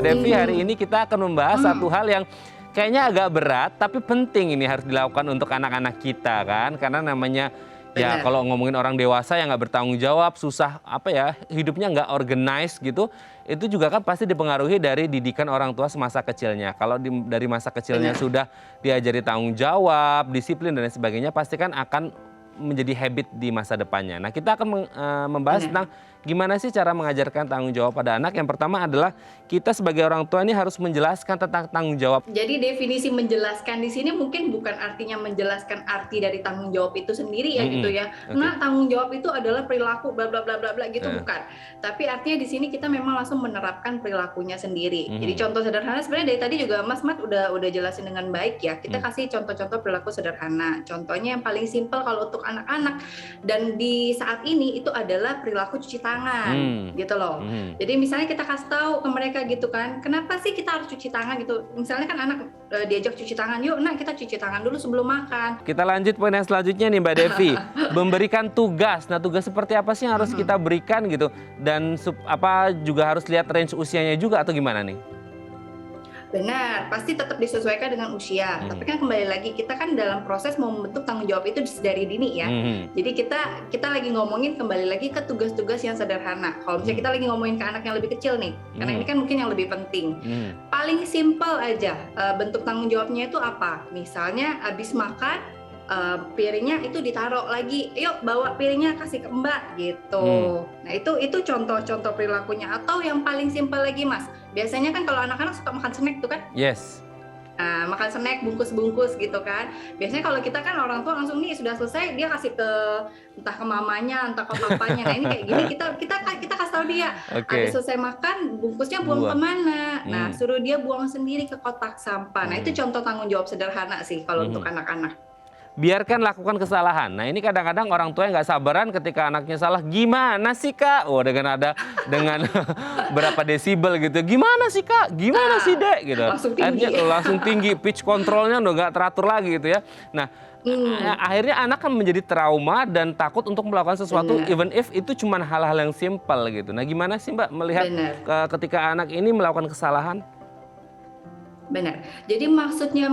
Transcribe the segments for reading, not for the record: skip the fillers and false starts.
Mbak Devi, hari ini kita akan membahas satu hal yang kayaknya agak berat, tapi penting ini harus dilakukan untuk anak-anak kita kan. Karena namanya ya kalau ngomongin orang dewasa yang nggak bertanggung jawab, susah hidupnya nggak organize gitu. Itu juga kan pasti dipengaruhi dari didikan orang tua semasa kecilnya. Kalau dari masa kecilnya sudah diajari tanggung jawab, disiplin dan lain sebagainya, pasti kan akan menjadi habit di masa depannya. Nah, kita akan membahas tentang gimana sih cara mengajarkan tanggung jawab pada anak. Yang pertama adalah kita sebagai orang tua ini harus menjelaskan tentang tanggung jawab. Jadi definisi menjelaskan di sini mungkin bukan artinya menjelaskan arti dari tanggung jawab itu sendiri ya gitu ya. Nah, tanggung jawab itu adalah perilaku bla bla bla bla bla gitu bukan. Tapi artinya di sini kita memang langsung menerapkan perilakunya sendiri. Jadi contoh sederhana sebenarnya dari tadi juga Mas Mat udah jelasin dengan baik ya. Kita kasih contoh-contoh perilaku sederhana. Contohnya yang paling simpel kalau untuk anak-anak dan di saat ini itu adalah perilaku cuci tangan gitu loh. Jadi misalnya kita kasih tahu ke mereka gitu kan, kenapa sih kita harus cuci tangan gitu. Misalnya kan anak diajak cuci tangan, yuk nak kita cuci tangan dulu sebelum makan. Kita lanjut poin yang selanjutnya nih Mbak Devi, memberikan tugas. Nah, tugas seperti apa sih yang harus kita berikan gitu, dan juga harus lihat range usianya juga atau gimana nih? Benar, pasti tetap disesuaikan dengan usia. Tapi kan kembali lagi kita kan dalam proses mau membentuk tanggung jawab itu dari dini ya. Jadi kita lagi ngomongin kembali lagi ke tugas-tugas yang sederhana. Kalau misalnya kita lagi ngomongin ke anak yang lebih kecil nih, karena ini kan mungkin yang lebih penting. Paling simpel aja bentuk tanggung jawabnya itu apa? Misalnya abis makan piringnya itu ditaruh lagi, yuk bawa piringnya kasih ke mbak gitu. Nah itu contoh-contoh perilakunya. Atau yang paling simpel lagi Mas, biasanya kan kalau anak-anak suka makan snack tuh kan? Yes. Makan snack bungkus-bungkus gitu kan. Biasanya kalau kita kan orang tua langsung nih sudah selesai dia kasih ke entah ke mamanya, entah ke papanya. Nah ini kayak gini kita kasih tahu dia. Habis selesai makan bungkusnya buang kemana? Nah suruh dia buang sendiri ke kotak sampah. Nah itu contoh tanggung jawab sederhana sih kalau untuk anak-anak. Biarkan lakukan kesalahan. Nah ini kadang-kadang orang tua yang nggak sabaran ketika anaknya salah. Gimana sih kak? Oh dengan berapa desibel gitu. Gimana sih kak? Gimana sih dek? Gitu. Langsung tinggi. Pitch controlnya udah nggak teratur lagi gitu ya. Nah akhirnya anak kan menjadi trauma dan takut untuk melakukan sesuatu even if itu cuma hal-hal yang simpel gitu. Nah gimana sih Mbak melihat ketika anak ini melakukan kesalahan? Benar. Jadi maksudnya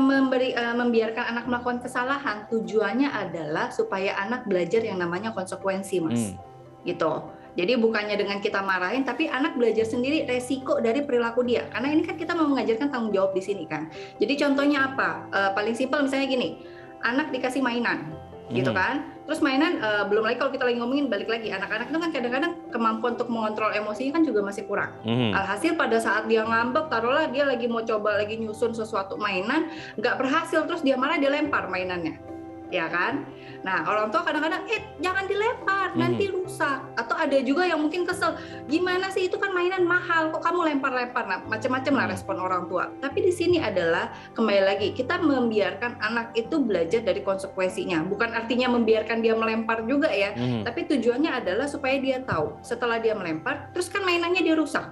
membiarkan anak melakukan kesalahan tujuannya adalah supaya anak belajar yang namanya konsekuensi, Mas. Gitu. Jadi bukannya dengan kita marahin, tapi anak belajar sendiri resiko dari perilaku dia. Karena ini kan kita mau mengajarkan tanggung jawab di sini kan. Jadi contohnya apa? Paling simpel misalnya gini, anak dikasih mainan, gitu kan. Terus mainan, belum lagi kalau kita lagi ngomongin balik lagi, anak-anak itu kan kadang-kadang kemampuan untuk mengontrol emosinya kan juga masih kurang. Alhasil pada saat dia ngambek, taruhlah dia lagi mau coba lagi nyusun sesuatu mainan, nggak berhasil, terus dia marah, dia lempar mainannya. Ya kan? Nah orang tua kadang-kadang jangan dilempar nanti rusak. Atau ada juga yang mungkin kesel, gimana sih itu kan mainan mahal kok kamu lempar-lempar. Nah macam-macam lah respon orang tua. Tapi di sini adalah kembali lagi kita membiarkan anak itu belajar dari konsekuensinya. Bukan artinya membiarkan dia melempar juga ya. Tapi tujuannya adalah supaya dia tahu setelah dia melempar terus kan mainannya dia rusak.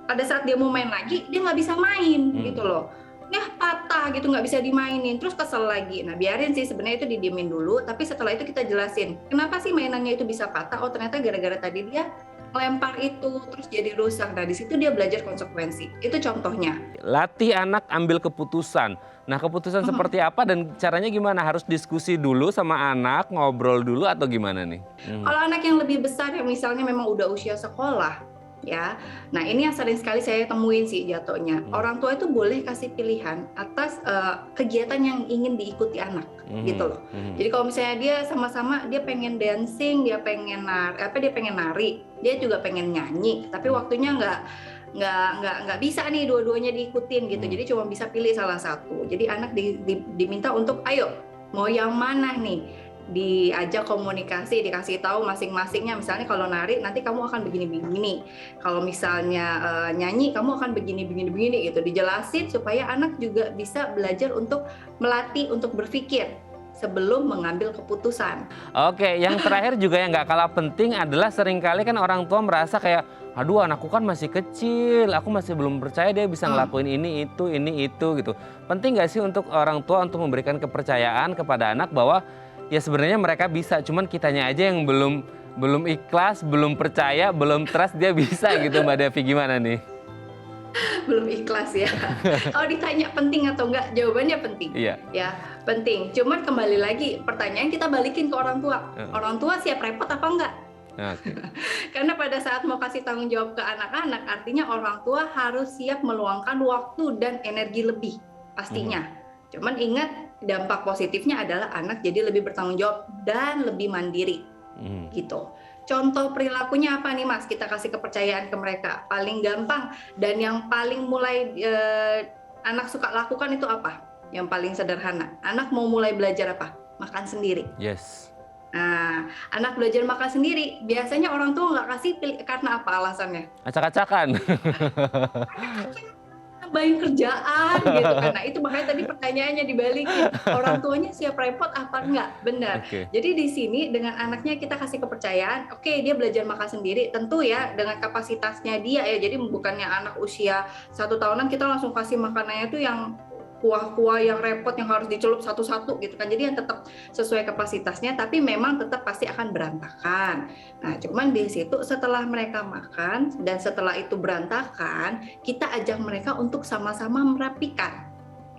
Pada saat dia mau main lagi dia nggak bisa main gitu loh. Patah gitu nggak bisa dimainin terus kesel lagi. Nah biarin sih sebenarnya itu didiemin dulu, tapi setelah itu kita jelasin kenapa sih mainannya itu bisa patah. Oh ternyata gara-gara tadi dia lempar itu terus jadi rusak. Nah di situ dia belajar konsekuensi. Itu contohnya. Latih anak ambil keputusan. Nah keputusan seperti apa dan caranya gimana? Harus diskusi dulu sama anak, ngobrol dulu atau gimana nih? Kalau anak yang lebih besar yang misalnya memang udah usia sekolah ya. Nah ini yang sering sekali saya temuin sih jatuhnya. Orang tua itu boleh kasih pilihan atas kegiatan yang ingin diikuti anak gitu loh. Jadi kalau misalnya dia sama-sama dia pengen dancing, dia pengen nari, dia juga pengen nyanyi, tapi waktunya nggak bisa nih dua-duanya diikutin gitu. Jadi cuma bisa pilih salah satu. Jadi anak diminta untuk ayo mau yang mana nih? Diajak komunikasi, dikasih tahu masing-masingnya. Misalnya kalau nari nanti kamu akan begini-begini, kalau misalnya nyanyi kamu akan begini-begini gitu. Dijelasin supaya anak juga bisa belajar untuk melatih untuk berpikir sebelum mengambil keputusan. Oke, yang terakhir juga yang nggak kalah penting adalah seringkali kan orang tua merasa kayak, aduh anakku kan masih kecil, aku masih belum percaya dia bisa ngelakuin ini itu gitu. Penting nggak sih untuk orang tua untuk memberikan kepercayaan kepada anak bahwa ya sebenarnya mereka bisa, cuman kitanya aja yang belum ikhlas, belum percaya, belum trust dia bisa gitu Mbak Devi, gimana nih? Belum ikhlas ya. Kalau ditanya penting atau enggak, jawabannya penting. Iya. Ya, penting. Cuman kembali lagi, pertanyaan kita balikin ke orang tua. Orang tua siap repot apa enggak? Oke. Karena pada saat mau kasih tanggung jawab ke anak-anak, artinya orang tua harus siap meluangkan waktu dan energi lebih, pastinya. Cuman ingat, dampak positifnya adalah anak jadi lebih bertanggung jawab dan lebih mandiri, gitu. Contoh perilakunya apa nih Mas? Kita kasih kepercayaan ke mereka. Paling gampang dan yang paling mulai anak suka lakukan itu apa? Yang paling sederhana. Anak mau mulai belajar apa? Makan sendiri. Yes. Nah, anak belajar makan sendiri, biasanya orang tua nggak kasih karena apa alasannya? Acak-acakan. Nambahin kerjaan gitu kan. Nah, itu makanya tadi pertanyaannya dibalikin. Orang tuanya siap repot apa enggak? Benar. Oke. Jadi di sini dengan anaknya kita kasih kepercayaan, oke, dia belajar makan sendiri, tentu ya dengan kapasitasnya dia ya. Jadi bukannya anak usia 1 tahunan kita langsung kasih makanannya itu yang kuah-kuah yang repot yang harus dicelup satu-satu gitu kan. Jadi yang tetap sesuai kapasitasnya, tapi memang tetap pasti akan berantakan. Nah, cuman di situ setelah mereka makan dan setelah itu berantakan, kita ajak mereka untuk sama-sama merapikan.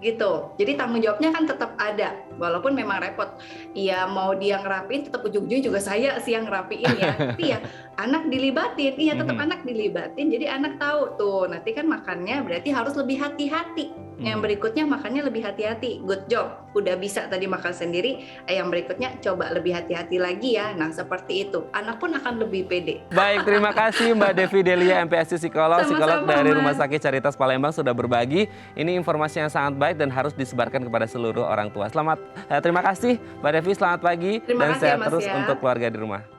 Gitu. Jadi tanggung jawabnya kan tetap ada, walaupun memang repot. Iya, mau dia ngerapiin tetap ujung-ujungnya juga saya sih yang ngerapiin ya. Tapi ya anak dilibatin, iya tetap anak dilibatin. Jadi anak tahu tuh, nanti kan makannya berarti harus lebih hati-hati. Yang berikutnya makannya lebih hati-hati. Good job, udah bisa tadi makan sendiri. Yang berikutnya coba lebih hati-hati lagi ya. Nah seperti itu, anak pun akan lebih pede. Baik, terima kasih Mbak Devi Delia, MPSC Psikolog, psikolog dari Rumah Sakit Caritas Palembang sudah berbagi. Ini informasi yang sangat baik dan harus disebarkan kepada seluruh orang tua. Terima kasih Mbak Devi, selamat pagi dan sehat terus untuk keluarga di rumah.